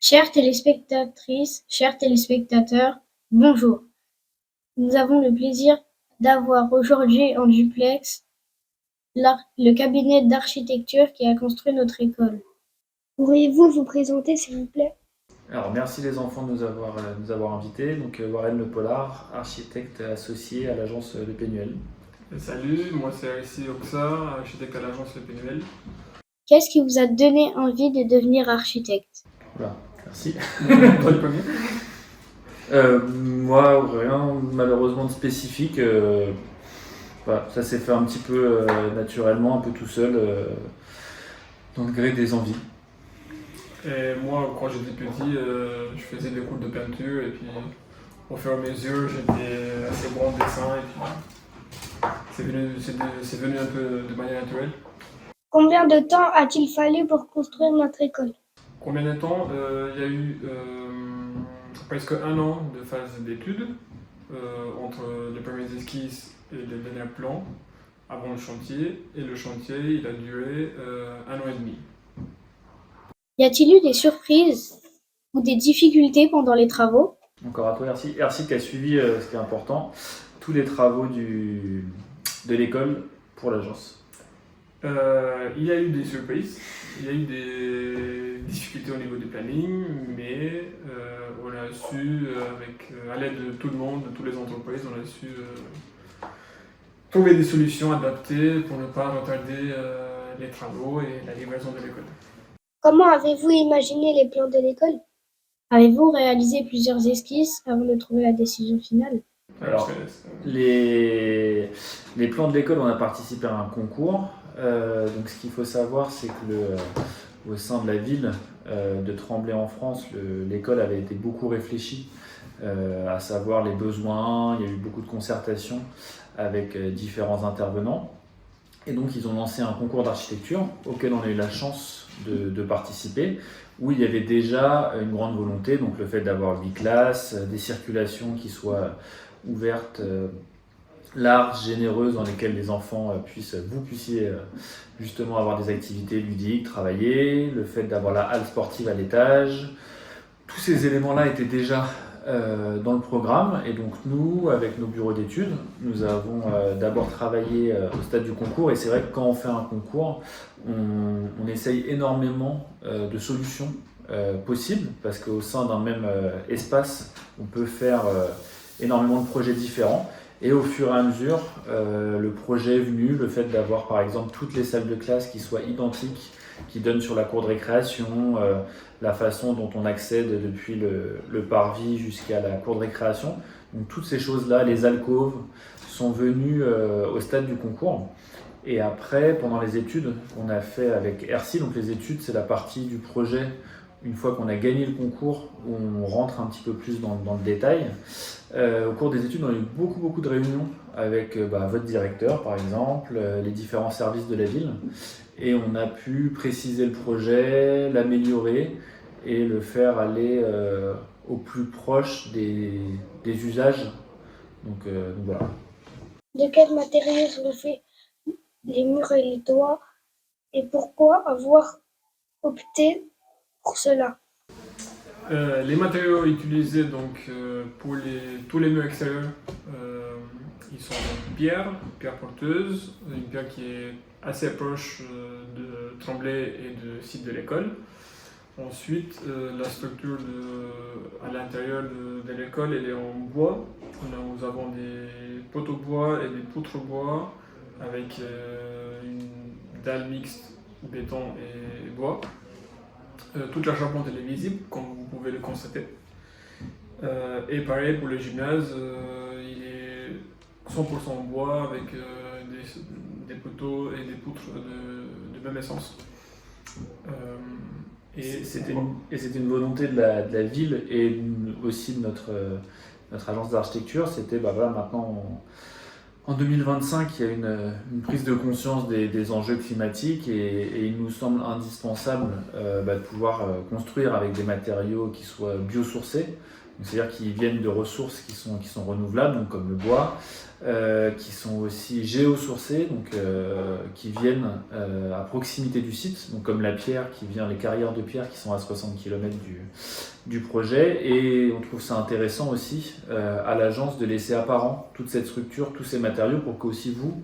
Chères téléspectatrices, chers téléspectateurs, bonjour. Nous avons le plaisir d'avoir aujourd'hui en duplex le cabinet d'architecture qui a construit notre école. Pourriez-vous vous présenter, s'il vous plaît? Alors, merci les enfants de nous avoir invités. Donc, Warren Le Pollard, architecte associé à l'agence Le Pénuel. Salut, moi c'est Alexis Oxa, architecte à l'agence Le Pénuel. Qu'est-ce qui vous a donné envie de devenir architecte? Voilà, merci. Toi le premier. Moi, rien malheureusement de spécifique. Voilà, ça s'est fait un petit peu naturellement, un peu tout seul, dans le gré des envies. Et moi, quand j'étais petit, je faisais des cours de peinture et puis au fur et à mesure, j'étais assez bon en dessin et puis c'est venu un peu de manière naturelle. Combien de temps a-t-il fallu pour construire notre école? Combien de temps il y a eu presque un an de phase d'études entre les premiers esquisses et les derniers plans avant le chantier. Et le chantier, il a duré un an et demi. Y a-t-il eu des surprises ou des difficultés pendant les travaux? Encore à toi, Ersi. Ersi qui a suivi, ce qui est important, tous les travaux de l'école pour l'agence. Il y a eu des surprises, il y a eu des difficultés au niveau du planning, mais on a su, à l'aide de tout le monde, de toutes les entreprises, on a su trouver des solutions adaptées pour ne pas retarder les travaux et la livraison de l'école. Comment avez-vous imaginé les plans de l'école? Avez-vous réalisé plusieurs esquisses avant de trouver la décision finale? Alors, les plans de l'école, on a participé à un concours. Donc, ce qu'il faut savoir, c'est que au sein de la ville de Tremblay en France, l'école avait été beaucoup réfléchie, à savoir les besoins. Il y a eu beaucoup de concertation avec différents intervenants. Et donc, ils ont lancé un concours d'architecture auquel on a eu la chance de participer, où il y avait déjà une grande volonté, donc le fait d'avoir 8 classes, des circulations qui soient ouvertes, larges, généreuses, dans lesquelles les enfants puissiez justement avoir des activités ludiques, travailler, le fait d'avoir la halle sportive à l'étage. Tous ces éléments-là étaient déjà dans le programme, et donc nous, avec nos bureaux d'études, nous avons d'abord travaillé au stade du concours. Et c'est vrai que quand on fait un concours, on essaye énormément de solutions possibles, parce qu'au sein d'un même espace, on peut faire énormément de projets différents. Et au fur et à mesure, le projet est venu, le fait d'avoir par exemple toutes les salles de classe qui soient identiques, qui donnent sur la cour de récréation, la façon dont on accède depuis le parvis jusqu'à la cour de récréation. Donc toutes ces choses-là, les alcôves, sont venues au stade du concours. Et après, pendant les études qu'on a fait avec Ersi, donc les études, c'est la partie du projet, une fois qu'on a gagné le concours, où on rentre un petit peu plus dans le détail. Au cours des études, on a eu beaucoup de réunions avec votre directeur, par exemple, les différents services de la ville. Et on a pu préciser le projet, l'améliorer et le faire aller au plus proche des usages. Donc voilà. De quels matériaux sont faits les murs et les toits et pourquoi avoir opté pour cela? Les matériaux utilisés donc, pour tous les murs extérieurs, ils sont en pierre porteuse, une pierre qui est assez proche de Tremblay et du site de l'école. Ensuite, la structure à l'intérieur de l'école, elle est en bois. Nous avons des poteaux bois et des poutres bois avec une dalle mixte béton et bois. Toute la charpente elle est visible, comme vous pouvez le constater. Et pareil pour le gymnase, il est 100% en bois avec des poteaux et des poutres de même essence. Et c'était une volonté de la ville et aussi de notre agence d'architecture. C'était maintenant en 2025, il y a une prise de conscience des enjeux climatiques, et il nous semble indispensable de pouvoir construire avec des matériaux qui soient biosourcés, c'est-à-dire qu'ils viennent de ressources qui sont renouvelables, donc comme le bois, qui sont aussi géosourcés, donc qui viennent à proximité du site, donc comme la pierre qui vient, les carrières de pierre qui sont à 60 km du projet. Et on trouve ça intéressant aussi à l'agence de laisser apparent toute cette structure, tous ces matériaux, pour que aussi vous,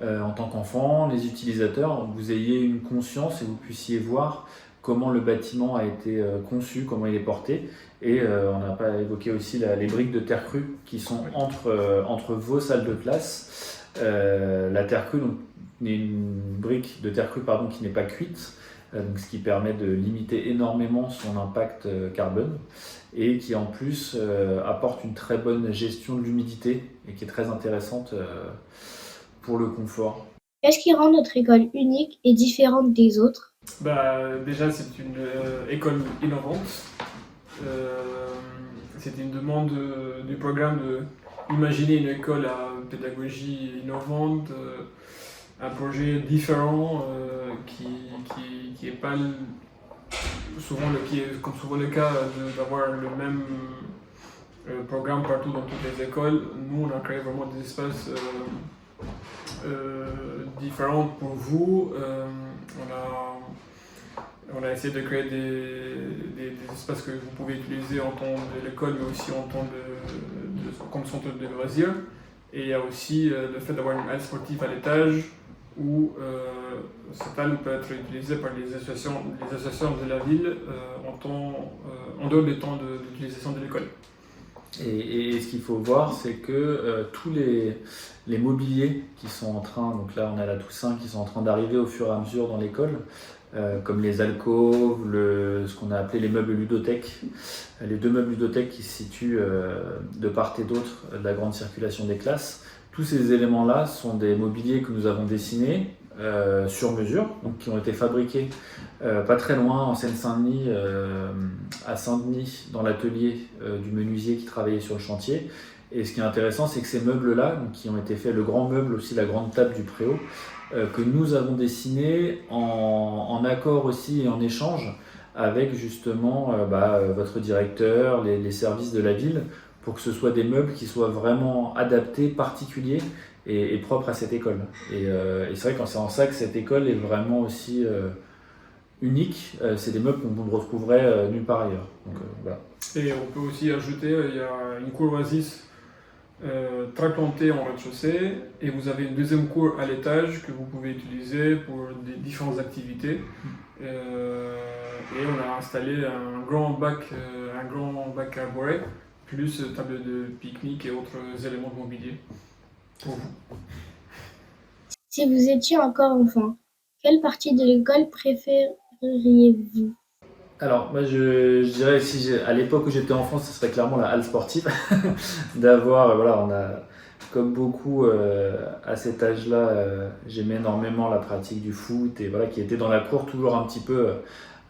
en tant qu'enfants, les utilisateurs, vous ayez une conscience et vous puissiez voir comment le bâtiment a été conçu, comment il est porté. Et on n'a pas évoqué aussi les briques de terre crue qui sont entre vos salles de classe. La terre crue, donc, est une brique de terre crue qui n'est pas cuite, donc, ce qui permet de limiter énormément son impact carbone et qui en plus apporte une très bonne gestion de l'humidité et qui est très intéressante pour le confort. Qu'est-ce qui rend notre école unique et différente des autres? Déjà, c'est une école innovante. C'est une demande du programme d'imaginer une école à pédagogie innovante, un projet différent qui est pas comme souvent le cas d'avoir le même programme partout dans toutes les écoles. Nous, on a créé vraiment des espaces différents pour vous. On a essayé de créer des espaces que vous pouvez utiliser en temps de l'école, mais aussi en temps comme centre de loisirs. Et il y a aussi le fait d'avoir une halle sportive à l'étage où cette halle peut être utilisée par les associations de la ville en dehors des temps d'utilisation de l'école. Et ce qu'il faut voir, c'est que tous les mobiliers qui sont en train, donc là on a la Toussaint, qui sont en train d'arriver au fur et à mesure dans l'école, comme les alcôves, ce qu'on a appelé les meubles ludothèques, les 2 meubles ludothèques qui se situent de part et d'autre de la grande circulation des classes. Tous ces éléments-là sont des mobiliers que nous avons dessinés sur mesure, donc qui ont été fabriqués pas très loin en Seine-Saint-Denis, à Saint-Denis, dans l'atelier du menuisier qui travaillait sur le chantier. Et ce qui est intéressant, c'est que ces meubles-là, donc, qui ont été faits, le grand meuble aussi, la grande table du préau, que nous avons dessiné en accord aussi et en échange avec justement votre directeur, les services de la ville, pour que ce soit des meubles qui soient vraiment adaptés, particuliers et propres à cette école. Et c'est vrai que c'est en ça que cette école est vraiment aussi unique. C'est des meubles qu'on ne retrouverait nulle part ailleurs. Donc, voilà. Et on peut aussi ajouter, il y a une cour oasis très plantée en rez-de-chaussée, et vous avez une deuxième cour à l'étage que vous pouvez utiliser pour des différentes activités. Et on a installé un grand bac arboré, plus table de pique-nique et autres éléments de mobilier pour vous. Si vous étiez encore enfant, quelle partie de l'école préféreriez-vous? Alors, moi je dirais, à l'époque où j'étais enfant, ce serait clairement la halle sportive. D'avoir, on a, comme beaucoup à cet âge-là, j'aimais énormément la pratique du foot et qui était dans la cour toujours un petit peu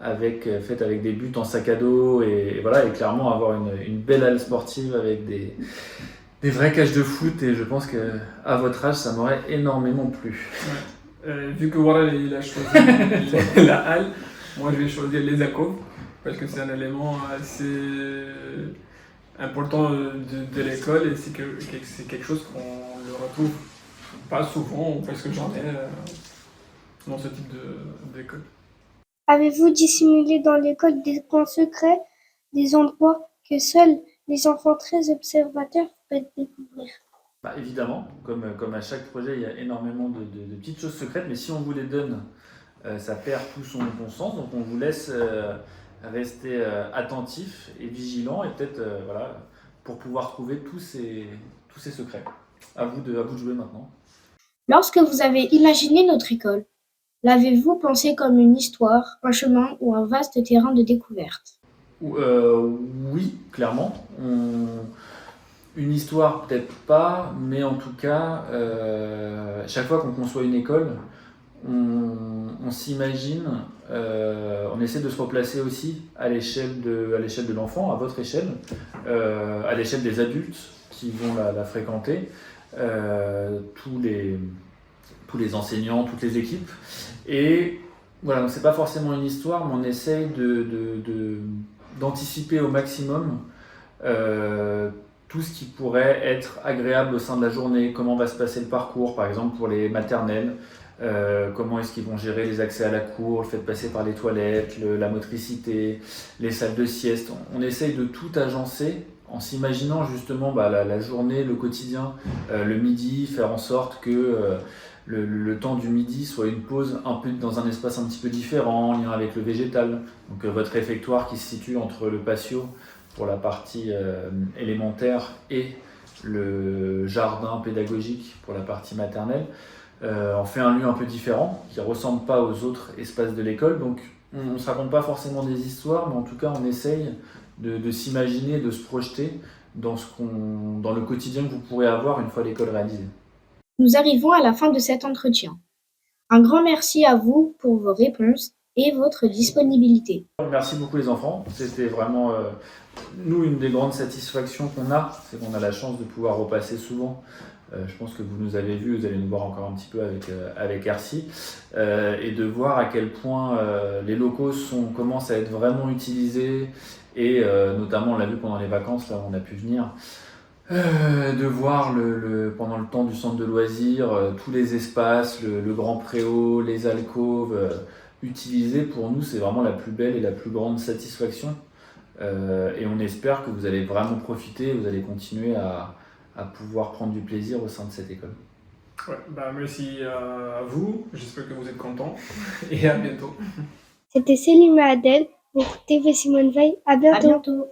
faite avec des buts en sac à dos et clairement avoir une belle halle sportive avec des vraies cages de foot, et je pense qu'à votre âge, ça m'aurait énormément plu. Ouais. Vu que il a choisi la halle, moi je vais choisir les alcôves parce que c'est un élément assez important de l'école, et c'est quelque chose qu'on ne retrouve pas souvent, parce que j'en ai dans ce type d'école. Avez-vous dissimulé dans l'école des coins secrets, des endroits que seuls les enfants très observateurs peuvent découvrir? Évidemment, comme à chaque projet, il y a énormément de petites choses secrètes, mais si on vous les donne, ça perd tout son bon sens. Donc on vous laisse rester attentif et vigilant, et peut-être pour pouvoir trouver tous ces secrets. À vous de jouer maintenant. Lorsque vous avez imaginé notre école, l'avez-vous pensé comme une histoire, un chemin ou un vaste terrain de découverte? Oui, clairement. Une histoire, peut-être pas, mais en tout cas, chaque fois qu'on conçoit une école, on s'imagine, on essaie de se replacer aussi à l'échelle de l'enfant, à votre échelle, à l'échelle des adultes qui vont la fréquenter, tous les enseignants, toutes les équipes. Et voilà, donc c'est pas forcément une histoire, mais on essaye d'anticiper au maximum tout ce qui pourrait être agréable au sein de la journée, comment va se passer le parcours, par exemple pour les maternelles, comment est-ce qu'ils vont gérer les accès à la cour, le fait de passer par les toilettes, la motricité, les salles de sieste. On essaye de tout agencer en s'imaginant justement la journée, le quotidien, le midi, faire en sorte que le temps du midi soit une pause un peu dans un espace un petit peu différent, en lien avec le végétal. Donc votre réfectoire qui se situe entre le patio pour la partie élémentaire et le jardin pédagogique pour la partie maternelle, on fait un lieu un peu différent qui ne ressemble pas aux autres espaces de l'école. Donc on ne se raconte pas forcément des histoires, mais en tout cas on essaye de s'imaginer, de se projeter dans le quotidien que vous pourrez avoir une fois l'école réalisée. Nous arrivons à la fin de cet entretien. Un grand merci à vous pour vos réponses et votre disponibilité. Merci beaucoup les enfants, c'était vraiment nous une des grandes satisfactions qu'on a, c'est qu'on a la chance de pouvoir repasser souvent. Je pense que vous nous avez vus, vous allez nous voir encore un petit peu avec Ercy, et de voir à quel point les locaux commencent à être vraiment utilisés, et notamment on l'a vu pendant les vacances, là où on a pu venir, de voir pendant le temps du centre de loisirs, tous les espaces, le grand préau, les alcôves utilisés. Pour nous, c'est vraiment la plus belle et la plus grande satisfaction. Et on espère que vous allez vraiment profiter, vous allez continuer à pouvoir prendre du plaisir au sein de cette école. Ouais, merci à vous, j'espère que vous êtes contents et à bientôt. C'était Céline Adèle pour TV Simone Veil. À bientôt. À bientôt.